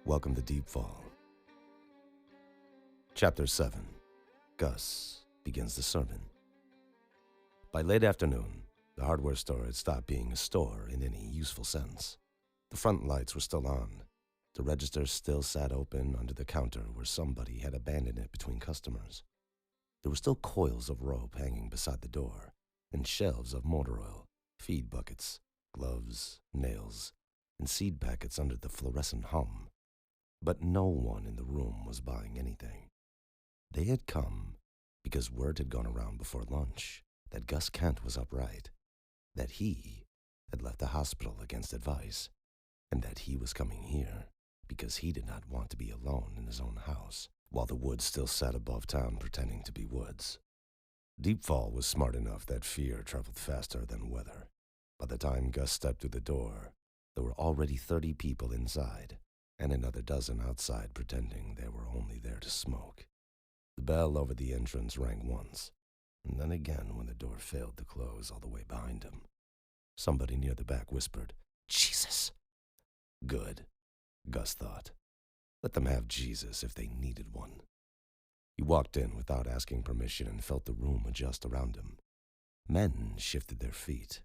Welcome to DeepFall. Chapter 7. Gus begins the sermon. By late afternoon, the hardware store had stopped being a store in any useful sense. The front lights were still on. The register still sat open under the counter where somebody had abandoned it between customers. There were still coils of rope hanging beside the door, and shelves of motor oil, feed buckets, gloves, nails, and seed packets under the fluorescent hum. But no one in the room was buying anything. They had come because word had gone around before lunch that Gus Kent was upright, that he had left the hospital against advice, and that he was coming here because he did not want to be alone in his own house while the woods still sat above town pretending to be woods. DeepFall was smart enough that fear traveled faster than weather. By the time Gus stepped through the door, there were already 30 people inside, and another dozen outside pretending they were only there to smoke. The bell over the entrance rang once, and then again when the door failed to close all the way behind him. Somebody near the back whispered, "Jesus!" Good, Gus thought. Let them have Jesus if they needed one. He walked in without asking permission and felt the room adjust around him. Men shifted their feet.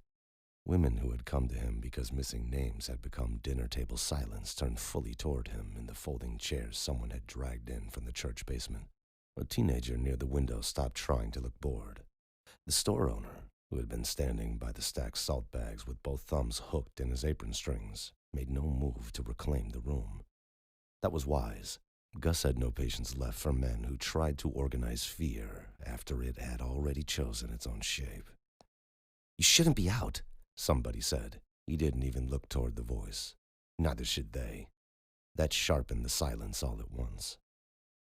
Women who had come to him because missing names had become dinner table silence turned fully toward him in the folding chairs someone had dragged in from the church basement. A teenager near the window stopped trying to look bored. The store owner, who had been standing by the stacked salt bags with both thumbs hooked in his apron strings, made no move to reclaim the room. That was wise. Gus had no patience left for men who tried to organize fear after it had already chosen its own shape. "You shouldn't be out," somebody said. He didn't even look toward the voice. Neither should they. That sharpened the silence all at once.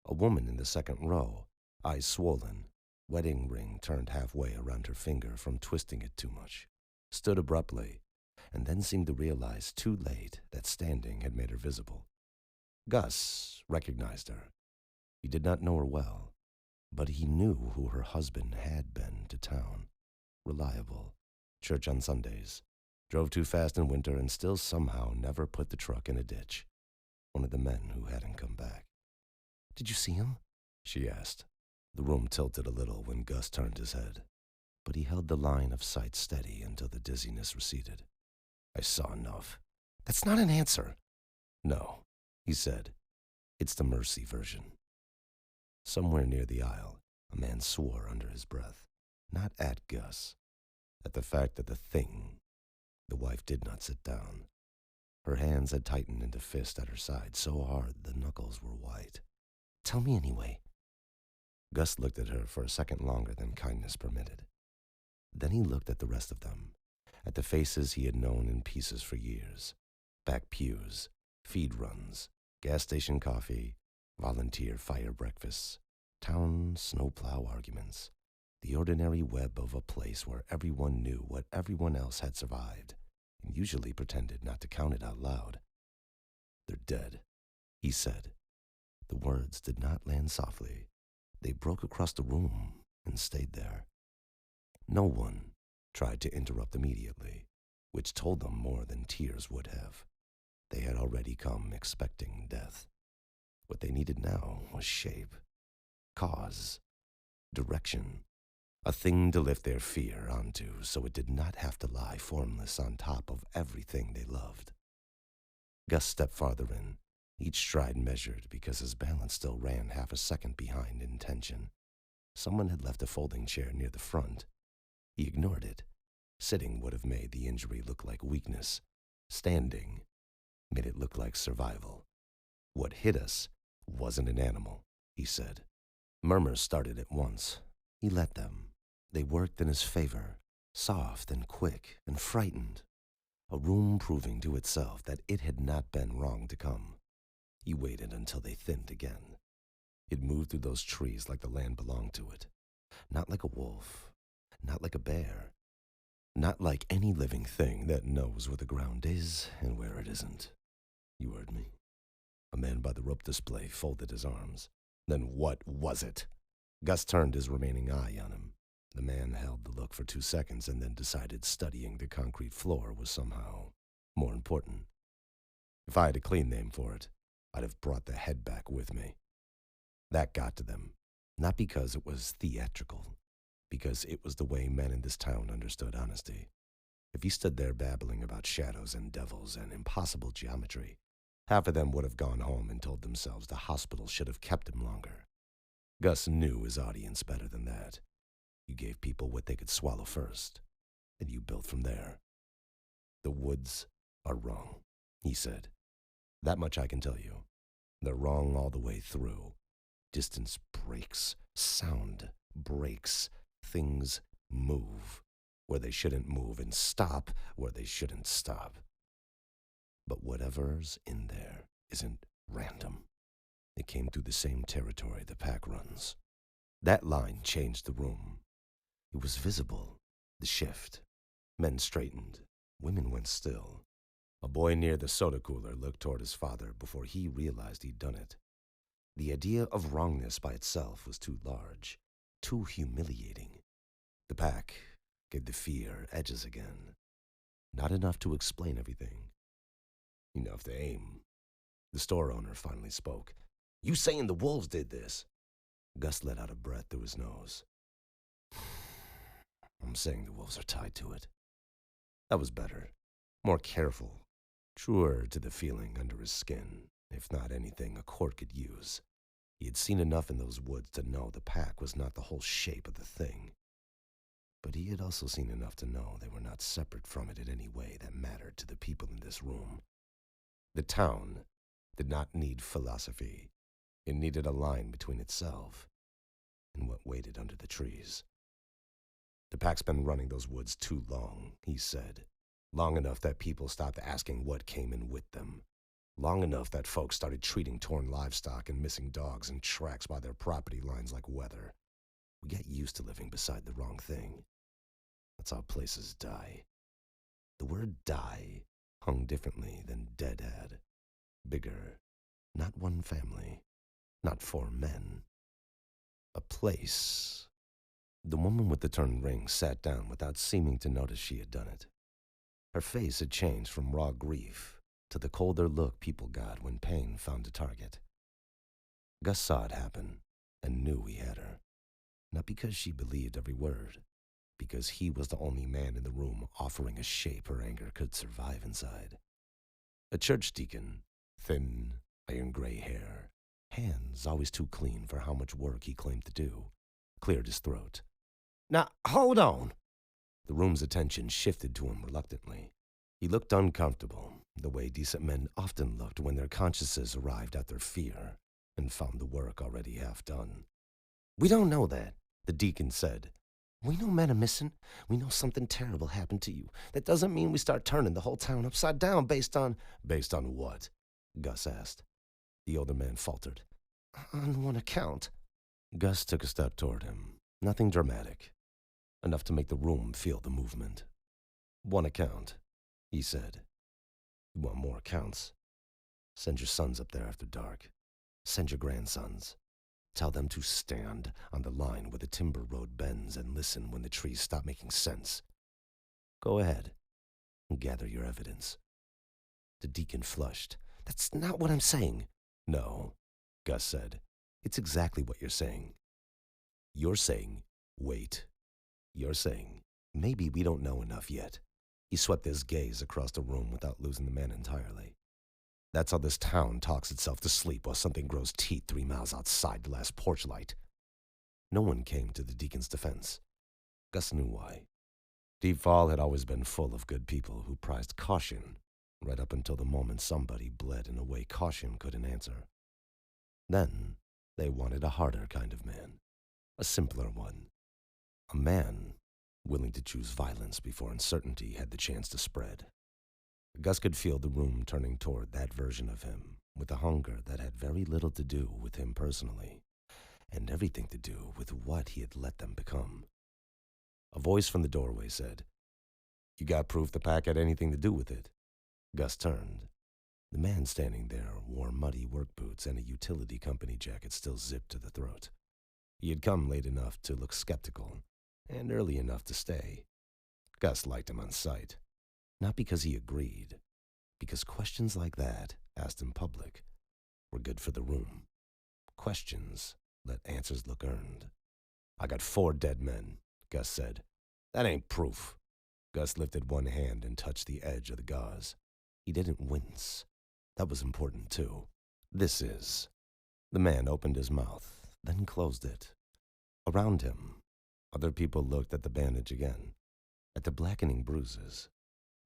A woman in the second row, eyes swollen, wedding ring turned halfway around her finger from twisting it too much, stood abruptly, and then seemed to realize too late that standing had made her visible. Gus recognized her. He did not know her well, but he knew who her husband had been to town. Reliable, church on Sundays, drove too fast in winter and still somehow never put the truck in a ditch. One of the men who hadn't come back. "Did you see him?" she asked. The room tilted a little when Gus turned his head, but he held the line of sight steady until the dizziness receded. "I saw enough." "That's not an answer." "No," he said. "It's the mercy version." Somewhere near the aisle, a man swore under his breath, not at Gus, at the fact that the wife did not sit down. Her hands had tightened into fists at her side so hard the knuckles were white. "Tell me anyway." Gus looked at her for a second longer than kindness permitted. Then he looked at the rest of them, at the faces he had known in pieces for years. Back pews, feed runs, gas station coffee, volunteer fire breakfasts, town snowplow arguments, the ordinary web of a place where everyone knew what everyone else had survived, and usually pretended not to count it out loud. "They're dead," he said. The words did not land softly. They broke across the room and stayed there. No one tried to interrupt immediately, which told them more than tears would have. They had already come expecting death. What they needed now was shape, cause, direction, a thing to lift their fear onto so it did not have to lie formless on top of everything they loved. Gus stepped farther in, each stride measured because his balance still ran half a second behind in tension. Someone had left a folding chair near the front. He ignored it. Sitting would have made the injury look like weakness. Standing made it look like survival. "What hit us wasn't an animal," he said. Murmurs started at once. He let them. They worked in his favor, soft and quick and frightened. A room proving to itself that it had not been wrong to come. He waited until they thinned again. It moved through those trees like the land belonged to it. Not like a wolf, not like a bear, not like any living thing that knows where the ground is and where it isn't. You heard me. A man by the rope display folded his arms. "Then what was it?" Gus turned his remaining eye on him. The man held the look for 2 seconds and then decided studying the concrete floor was somehow more important. "If I had a clean name for it, I'd have brought the head back with me. That got to them, not because it was theatrical, because it was the way men in this town understood honesty. If he stood there babbling about shadows and devils and impossible geometry, half of them would have gone home and told themselves the hospital should have kept him longer. Gus knew his audience better than that. You gave people what they could swallow first, and you built from there. The woods are wrong, he said. That much I can tell you. They're wrong all the way through. Distance breaks, sound breaks, things move where they shouldn't move and stop where they shouldn't stop. But whatever's in there isn't random. It came through the same territory the pack runs. That line changed the room. It was visible, the shift. Men straightened. Women went still. A boy near the soda cooler looked toward his father before he realized he'd done it. The idea of wrongness by itself was too large, too humiliating. The pack gave the fear edges again. Not enough to explain everything. Enough to aim. The store owner finally spoke. "You saying the wolves did this?" Gus let out a breath through his nose. "I'm saying the wolves are tied to it." That was better. More careful. Truer to the feeling under his skin, if not anything a court could use. He had seen enough in those woods to know the pack was not the whole shape of the thing. But he had also seen enough to know they were not separate from it in any way that mattered to the people in this room. The town did not need philosophy. It needed a line between itself and what waited under the trees. "The pack's been running those woods too long," he said. "Long enough that people stopped asking what came in with them. Long enough that folks started treating torn livestock and missing dogs and tracks by their property lines like weather. We get used to living beside the wrong thing. That's how places die." The word "die" hung differently than "dead" had. Bigger. Not one family. Not 4 men. A place. The woman with the turned ring sat down without seeming to notice she had done it. Her face had changed from raw grief to the colder look people got when pain found a target. Gus saw it happen and knew he had her. Not because she believed every word, because he was the only man in the room offering a shape her anger could survive inside. A church deacon, thin, iron-gray hair, hands always too clean for how much work he claimed to do, cleared his throat. "Now, hold on." The room's attention shifted to him reluctantly. He looked uncomfortable, the way decent men often looked when their consciences arrived at their fear and found the work already half done. "We don't know that," the deacon said. "We know men are missing. We know something terrible happened to you. That doesn't mean we start turning the whole town upside down based on—" "Based on what?" Gus asked. The older man faltered. "On one account." Gus took a step toward him. Nothing dramatic. Enough to make the room feel the movement. "One account," he said. "You want more accounts? Send your sons up there after dark. Send your grandsons. Tell them to stand on the line where the timber road bends and listen when the trees stop making sense. Go ahead and gather your evidence." The deacon flushed. "That's not what I'm saying." "No," Gus said. "It's exactly what you're saying. You're saying, wait. You're saying, maybe we don't know enough yet." He swept his gaze across the room without losing the man entirely. "That's how this town talks itself to sleep while something grows teeth 3 miles outside the last porch light." No one came to the deacon's defense. Gus knew why. DeepFall had always been full of good people who prized caution, right up until the moment somebody bled in a way caution couldn't answer. Then they wanted a harder kind of man, a simpler one, a man willing to choose violence before uncertainty had the chance to spread. Gus could feel the room turning toward that version of him, with a hunger that had very little to do with him personally, and everything to do with what he had let them become. A voice from the doorway said, "You got proof the pack had anything to do with it?" Gus turned. The man standing there wore muddy work boots and a utility company jacket still zipped to the throat. He had come late enough to look skeptical, and early enough to stay. Gus liked him on sight. Not because he agreed, because questions like that, asked in public, headed for the room. Questions let answers look earned. "I got 4 dead men," Gus said. "That ain't proof." Gus lifted one hand and touched the edge of the gauze. He didn't wince. That was important, too. "This is." The man opened his mouth, then closed it. Around him, other people looked at the bandage again, at the blackening bruises,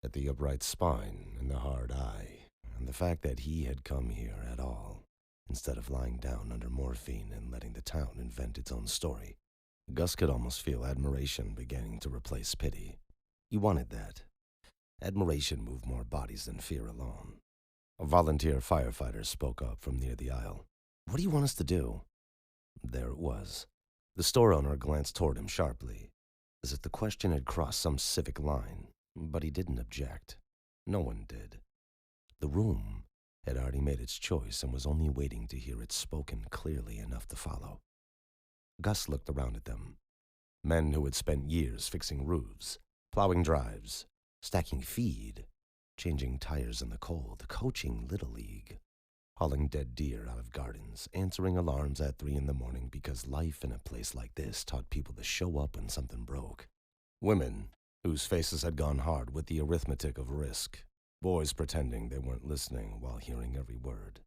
at the upright spine and the hard eye, and the fact that he had come here at all, instead of lying down under morphine and letting the town invent its own story. Gus could almost feel admiration beginning to replace pity. He wanted that. Admiration moved more bodies than fear alone. A volunteer firefighter spoke up from near the aisle. "What do you want us to do?" There it was. The store owner glanced toward him sharply, as if the question had crossed some civic line, but he didn't object. No one did. The room had already made its choice and was only waiting to hear it spoken clearly enough to follow. Gus looked around at them. Men who had spent years fixing roofs, plowing drives, stacking feed, changing tires in the cold, coaching Little League, hauling dead deer out of gardens, answering alarms at 3 in the morning because life in a place like this taught people to show up when something broke. Women whose faces had gone hard with the arithmetic of risk. Boys pretending they weren't listening while hearing every word.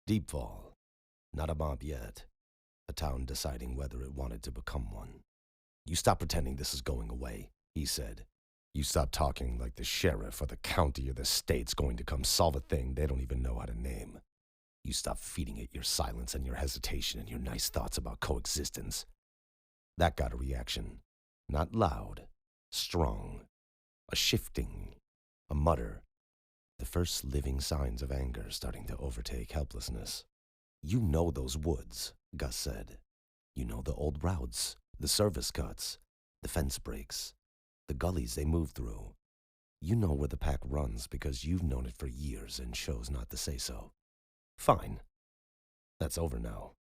DeepFall. Not a mob yet. A town deciding whether it wanted to become one. "You stop pretending this is going away," he said. "You stop talking like the sheriff or the county or the state's going to come solve a thing they don't even know how to name. You stop feeding it your silence and your hesitation and your nice thoughts about coexistence." That got a reaction. Not loud, strong. A shifting, a mutter. The first living signs of anger starting to overtake helplessness. "You know those woods," Gus said. "You know the old routes, the service cuts, the fence breaks, the gullies they move through. You know where the pack runs because you've known it for years and chose not to say so. Fine. That's over now.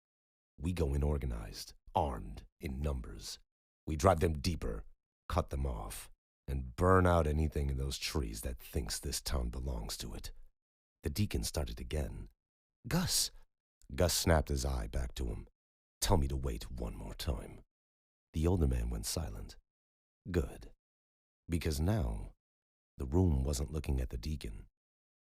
We go in organized, armed, in numbers. We drive them deeper, cut them off, and burn out anything in those trees that thinks this town belongs to it." The deacon started again. "Gus!" Gus snapped his eye back to him. "Tell me to wait one more time." The older man went silent. Good. Because now, the room wasn't looking at the deacon.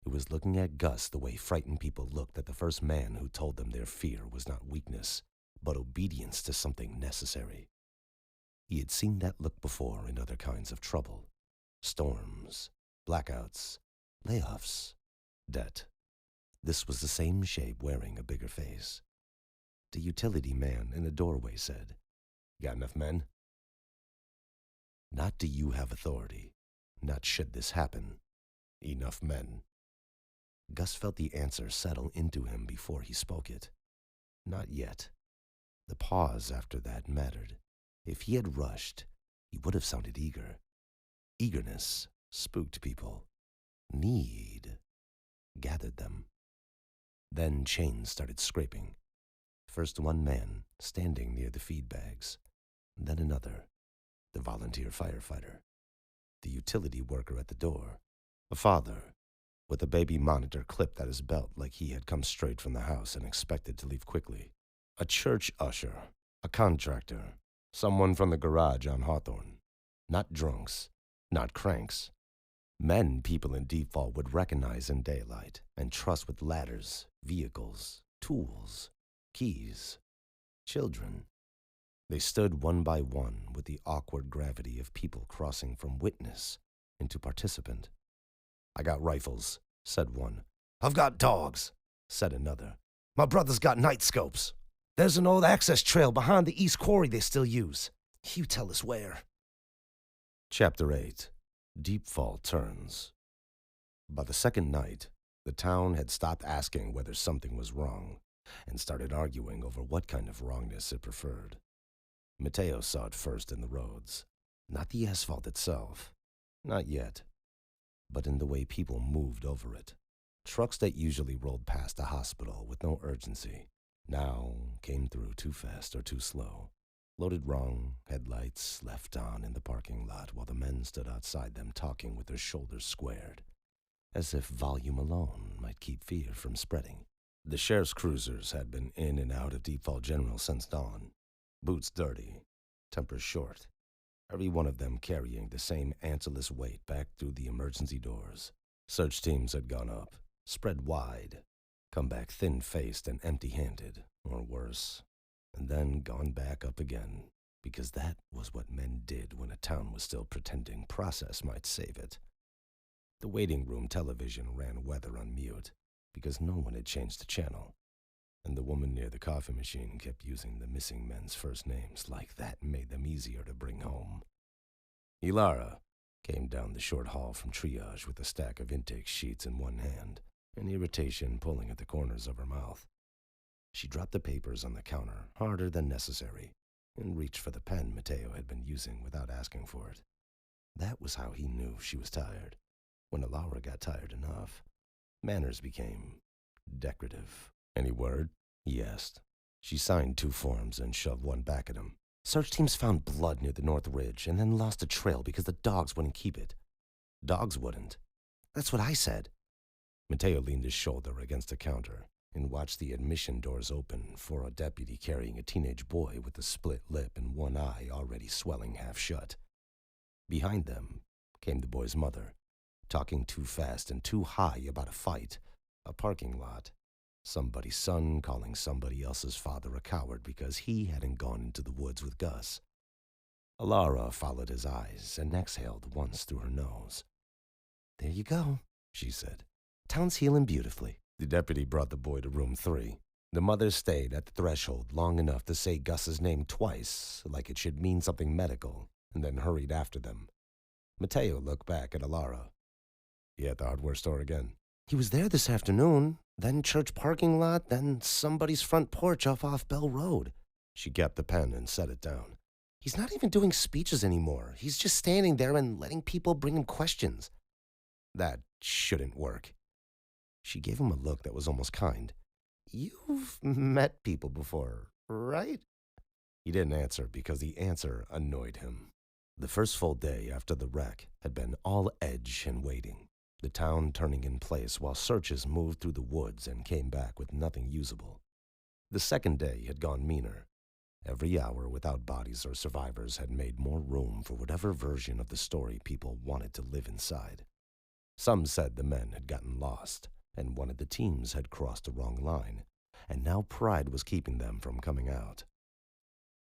It was looking at Gus the way frightened people looked at the first man who told them their fear was not weakness, but obedience to something necessary. He had seen that look before in other kinds of trouble. Storms, blackouts, layoffs, debt. This was the same shape wearing a bigger face. The utility man in the doorway said, "Got enough men?" Not "do you have authority," not "should this happen." Enough men. Gus felt the answer settle into him before he spoke it. Not yet. The pause after that mattered. If he had rushed, he would have sounded eager. Eagerness spooked people. Need gathered them. Then chains started scraping. First one man, standing near the feed bags. Then another, the volunteer firefighter. The utility worker at the door. A father, with a baby monitor clipped at his belt like he had come straight from the house and expected to leave quickly. A church usher, a contractor, someone from the garage on Hawthorne. Not drunks, not cranks. Men people in DeepFall would recognize in daylight and trust with ladders, vehicles, tools, keys. Children. They stood one by one with the awkward gravity of people crossing from witness into participant. "I got rifles," said one. "I've got dogs," said another. "My brother's got night scopes. There's an old access trail behind the East Quarry they still use. You tell us where." Chapter 8. DeepFall Turns. By the second night, the town had stopped asking whether something was wrong and started arguing over what kind of wrongness it preferred. Mateo saw it first in the roads, not the asphalt itself, not yet, but in the way people moved over it. Trucks that usually rolled past a hospital with no urgency now came through too fast or too slow. Loaded wrong, headlights left on in the parking lot while the men stood outside them talking with their shoulders squared, as if volume alone might keep fear from spreading. The sheriff's cruisers had been in and out of DeepFall General since dawn. Boots dirty, tempers short. Every one of them carrying the same answerless weight back through the emergency doors. Search teams had gone up, spread wide, come back thin-faced and empty-handed, or worse, and then gone back up again, because that was what men did when a town was still pretending process might save it. The waiting room television ran weather on mute, because no one had changed the channel, and the woman near the coffee machine kept using the missing men's first names like that made them easier to bring home. Elara came down the short hall from triage with a stack of intake sheets in one hand, an irritation pulling at the corners of her mouth. She dropped the papers on the counter harder than necessary and reached for the pen Mateo had been using without asking for it. That was how he knew she was tired. When Elara got tired enough, manners became decorative. "Any word?" he asked. She signed 2 forms and shoved one back at him. "Search teams found blood near the North Ridge and then lost a trail because the dogs wouldn't keep it." "Dogs wouldn't?" "That's what I said." Mateo leaned his shoulder against the counter and watched the admission doors open for a deputy carrying a teenage boy with a split lip and one eye already swelling half shut. Behind them came the boy's mother, talking too fast and too high about a fight, a parking lot, somebody's son calling somebody else's father a coward because he hadn't gone into the woods with Gus. Elara followed his eyes and exhaled once through her nose. "There you go," she said. "Town's healing beautifully." The deputy brought the boy to room 3. The mother stayed at the threshold long enough to say Gus's name twice, like it should mean something medical, and then hurried after them. Mateo looked back at Elara. "He at the hardware store again?" "He was there this afternoon, then church parking lot, then somebody's front porch off Bell Road." She kept the pen and set it down. "He's not even doing speeches anymore. He's just standing there and letting people bring him questions." "That shouldn't work." She gave him a look that was almost kind. "You've met people before, right?" He didn't answer because the answer annoyed him. The first full day after the wreck had been all edge and waiting, the town turning in place while searches moved through the woods and came back with nothing usable. The second day had gone meaner. Every hour without bodies or survivors had made more room for whatever version of the story people wanted to live inside. Some said the men had gotten lost, and one of the teams had crossed the wrong line, and now pride was keeping them from coming out.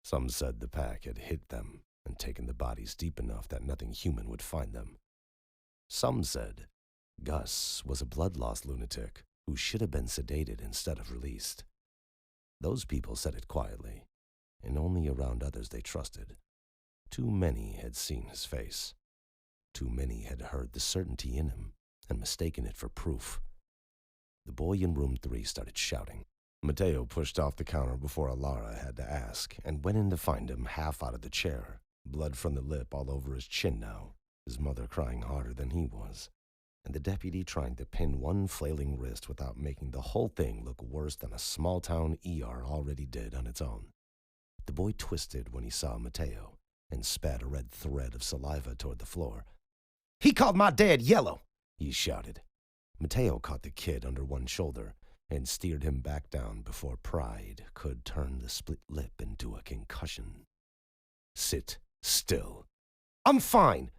Some said the pack had hit them and taken the bodies deep enough that nothing human would find them. Some said Gus was a blood-loss lunatic who should have been sedated instead of released. Those people said it quietly, and only around others they trusted. Too many had seen his face. Too many had heard the certainty in him and mistaken it for proof. The boy in room 3 started shouting. Mateo pushed off the counter before Elara had to ask and went in to find him half out of the chair, blood from the lip all over his chin now, his mother crying harder than he was, and the deputy trying to pin one flailing wrist without making the whole thing look worse than a small-town ER already did on its own. The boy twisted when he saw Mateo and spat a red thread of saliva toward the floor. "He called my dad yellow!" he shouted. Mateo caught the kid under one shoulder and steered him back down before pride could turn the split lip into a concussion. "Sit still." "I'm fine."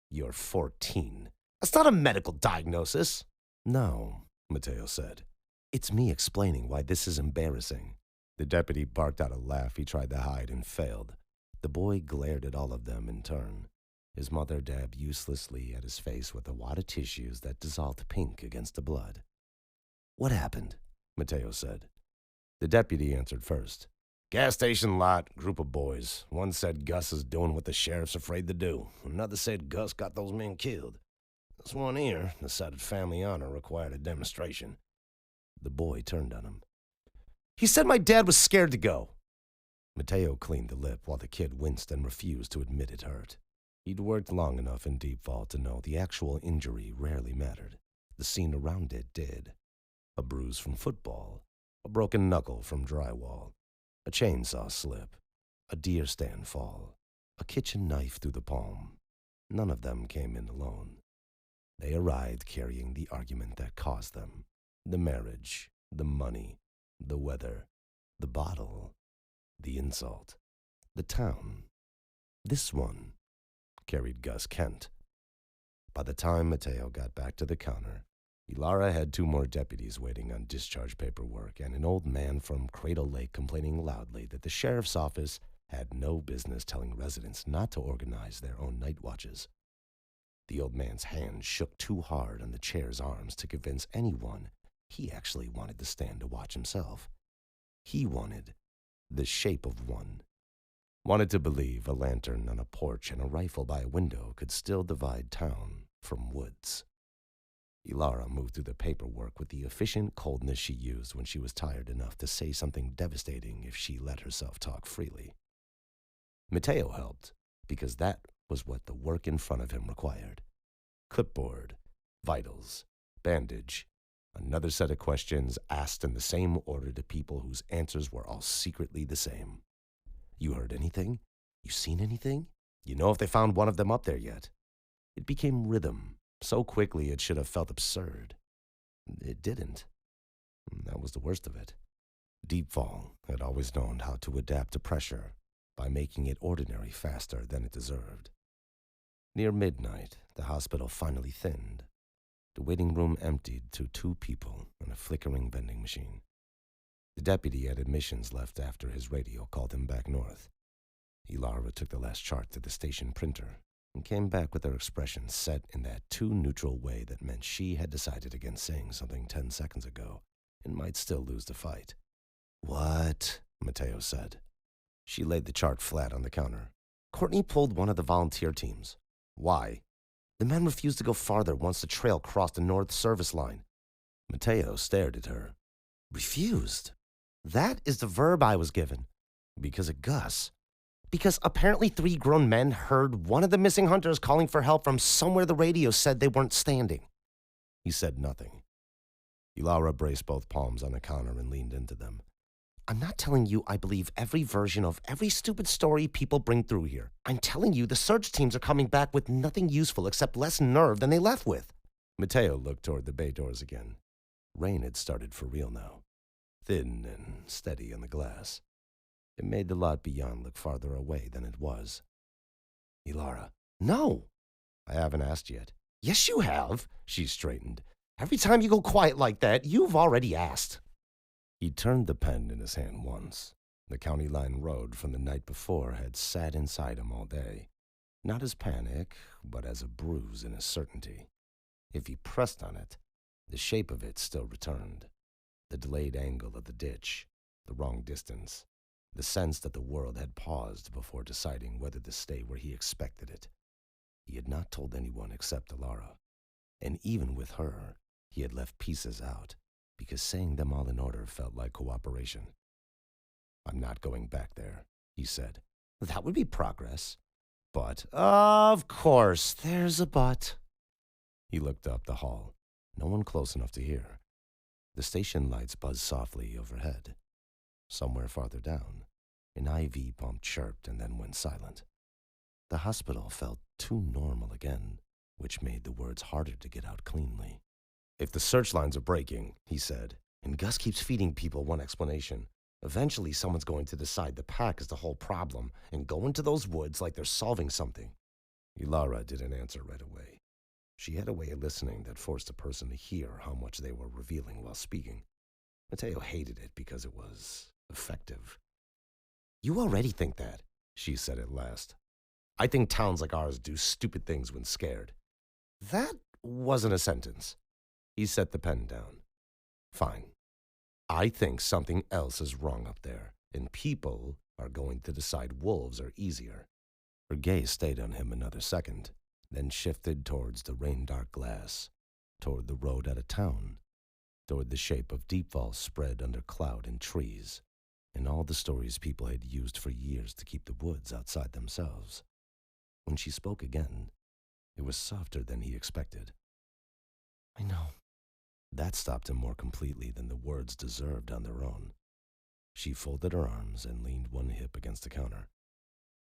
"You're 14. That's not a medical diagnosis." "No," Mateo said. "It's me explaining why this is embarrassing." The deputy barked out a laugh he tried to hide and failed. The boy glared at all of them in turn. His mother dabbed uselessly at his face with a wad of tissues that dissolved pink against the blood. "What happened?" Mateo said. The deputy answered first. "Gas station lot, group of boys. One said Gus is doing what the sheriff's afraid to do. Another said Gus got those men killed. This one here decided family honor required a demonstration." The boy turned on him. "He said my dad was scared to go." Mateo cleaned the lip while the kid winced and refused to admit it hurt. He'd worked long enough in DeepFall to know the actual injury rarely mattered. The scene around it did. A bruise from football, a broken knuckle from drywall, a chainsaw slip, a deer stand fall, a kitchen knife through the palm. None of them came in alone. They arrived carrying the argument that caused them, the marriage, The money, the weather, the bottle, the insult, the town. This one carried Gus Kent. By the time Mateo got back to the counter, Elara had 2 more deputies waiting on discharge paperwork and an old man from Cradle Lake complaining loudly that the sheriff's office had no business telling residents not to organize their own night watches. The old man's hand shook too hard on the chair's arms to convince anyone he actually wanted to stand to watch himself. He wanted the shape of one. Wanted to believe a lantern on a porch and a rifle by a window could still divide town from woods. Elara moved through the paperwork with the efficient coldness she used when she was tired enough to say something devastating if she let herself talk freely. Mateo helped, because that was what the work in front of him required. Clipboard, vitals, bandage, another set of questions asked in the same order to people whose answers were all secretly the same. You heard anything? You seen anything? You know if they found one of them up there yet? It became rhythm, so quickly it should have felt absurd. It didn't. That was the worst of it. DeepFall had always known how to adapt to pressure by making it ordinary faster than it deserved. Near midnight, the hospital finally thinned. The waiting room emptied to 2 people and a flickering vending machine. The deputy at admissions left after his radio called him back north. Elara took the last chart to the station printer and came back with her expression set in that too neutral way that meant she had decided against saying something 10 seconds ago and might still lose the fight. "What?" Mateo said. She laid the chart flat on the counter. "Courtney pulled one of the volunteer teams." "Why?" "The men refused to go farther once the trail crossed the north service line." Mateo stared at her. "Refused? That is the verb I was given." "Because of Gus." "Because apparently 3 grown men heard one of the missing hunters calling for help from somewhere the radio said they weren't standing." He said nothing. Elara braced both palms on the counter and leaned into them. "I'm not telling you I believe every version of every stupid story people bring through here. I'm telling you the search teams are coming back with nothing useful except less nerve than they left with." Mateo looked toward the bay doors again. Rain had started for real now, thin and steady on the glass. It made the lot beyond look farther away than it was. "Elara." "No." "I haven't asked yet." "Yes, you have." She straightened. "Every time you go quiet like that, you've already asked." He turned the pen in his hand once. The county line road from the night before had sat inside him all day, not as panic, but as a bruise in his certainty. If he pressed on it, the shape of it still returned. The delayed angle of the ditch, the wrong distance, the sense that the world had paused before deciding whether to stay where he expected it. He had not told anyone except Elara, and even with her, he had left pieces out, because saying them all in order felt like cooperation. "I'm not going back there," he said. "That would be progress." "But, of course, there's a but." He looked up the hall, no one close enough to hear. The station lights buzzed softly overhead. Somewhere farther down, an IV pump chirped and then went silent. The hospital felt too normal again, which made the words harder to get out cleanly. "If the search lines are breaking," he said, "and Gus keeps feeding people one explanation, eventually someone's going to decide the pack is the whole problem and go into those woods like they're solving something." Elara didn't answer right away. She had a way of listening that forced a person to hear how much they were revealing while speaking. Mateo hated it because it was effective. "You already think that," she said at last. "I think towns like ours do stupid things when scared." That wasn't a sentence. He set the pen down. "Fine. I think something else is wrong up there, and people are going to decide wolves are easier." Her gaze stayed on him another second, then shifted towards the rain-dark glass, toward the road out of town, toward the shape of DeepFall spread under cloud and trees, and all the stories people had used for years to keep the woods outside themselves. When she spoke again, it was softer than he expected. "I know." That stopped him more completely than the words deserved on their own. She folded her arms and leaned one hip against the counter.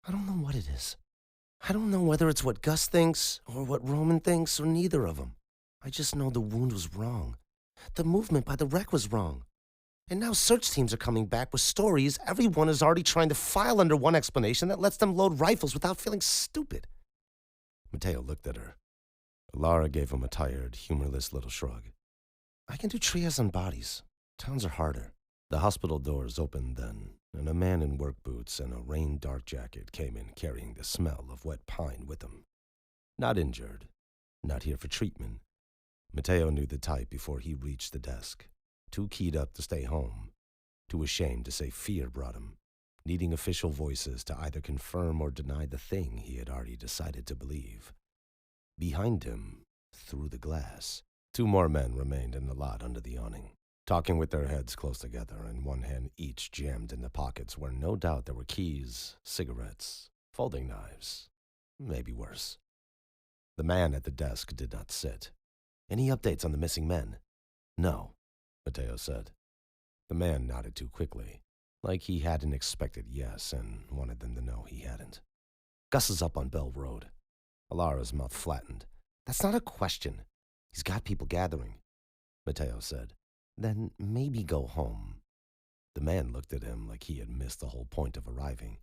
"I don't know what it is. I don't know whether it's what Gus thinks or what Roman thinks or neither of them. I just know the wound was wrong. The movement by the wreck was wrong. And now search teams are coming back with stories everyone is already trying to file under one explanation that lets them load rifles without feeling stupid. Mateo looked at her. Elara gave him a tired, humorless little shrug. I can do triage on bodies. Towns are harder. The hospital doors opened then, and a man in work boots and a rain-dark jacket came in carrying the smell of wet pine with him. Not injured. Not here for treatment. Mateo knew the type before he reached the desk. Too keyed up to stay home. Too ashamed to say fear brought him, needing official voices to either confirm or deny the thing he had already decided to believe. Behind him, through the glass, 2 more men remained in the lot under the awning, talking with their heads close together and one hand each jammed in the pockets where no doubt there were keys, cigarettes, folding knives, maybe worse. The man at the desk did not sit. Any updates on the missing men? No, Mateo said. The man nodded too quickly, like he had an expected yes and wanted them to know he hadn't. Gus is up on Bell Road. Elara's mouth flattened. That's not a question. He's got people gathering, Mateo said. Then maybe go home. The man looked at him like he had missed the whole point of arriving.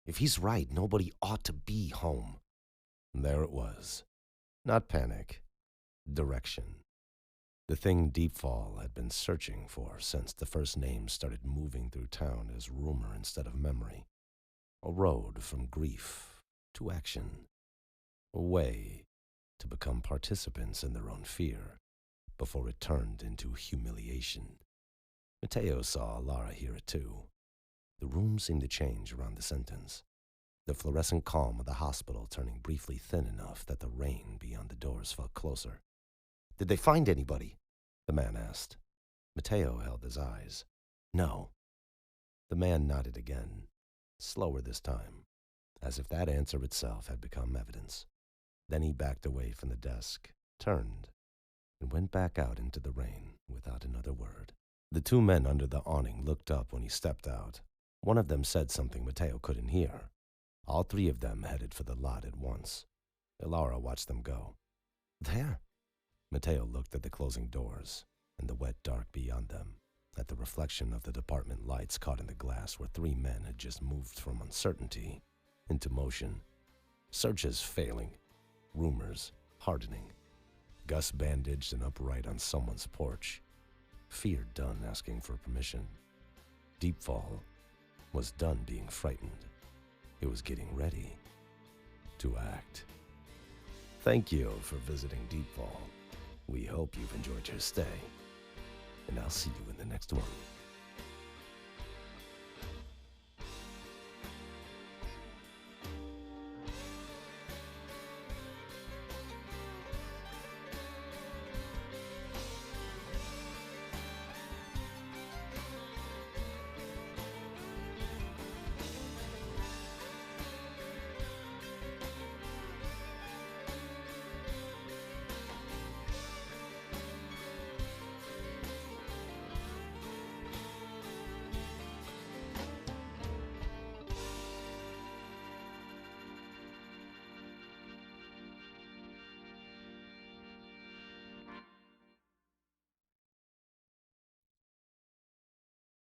If he's right, nobody ought to be home. There it was. Not panic. Direction. The thing DeepFall had been searching for since the first names started moving through town as rumor instead of memory. A road from grief to action. A way to become participants in their own fear before it turned into humiliation. Mateo saw Elara hear it too. The room seemed to change around the sentence. The fluorescent calm of the hospital turning briefly thin enough that the rain beyond the doors felt closer. Did they find anybody? The man asked. Mateo held his eyes. No. The man nodded again, slower this time, as if that answer itself had become evidence. Then he backed away from the desk, turned, and went back out into the rain without another word. The 2 men under the awning looked up when he stepped out. One of them said something Mateo couldn't hear. All 3 of them headed for the lot at once. Elara watched them go. There. Mateo looked at the closing doors and the wet dark beyond them, at the reflection of the department lights caught in the glass where 3 men had just moved from uncertainty into motion. Searches failing. Rumors hardening. Gus bandaged and upright on someone's porch. Fear done asking for permission. DeepFall was done being frightened. It was getting ready to act. Thank you for visiting DeepFall. We hope you've enjoyed your stay, and I'll see you in the next one.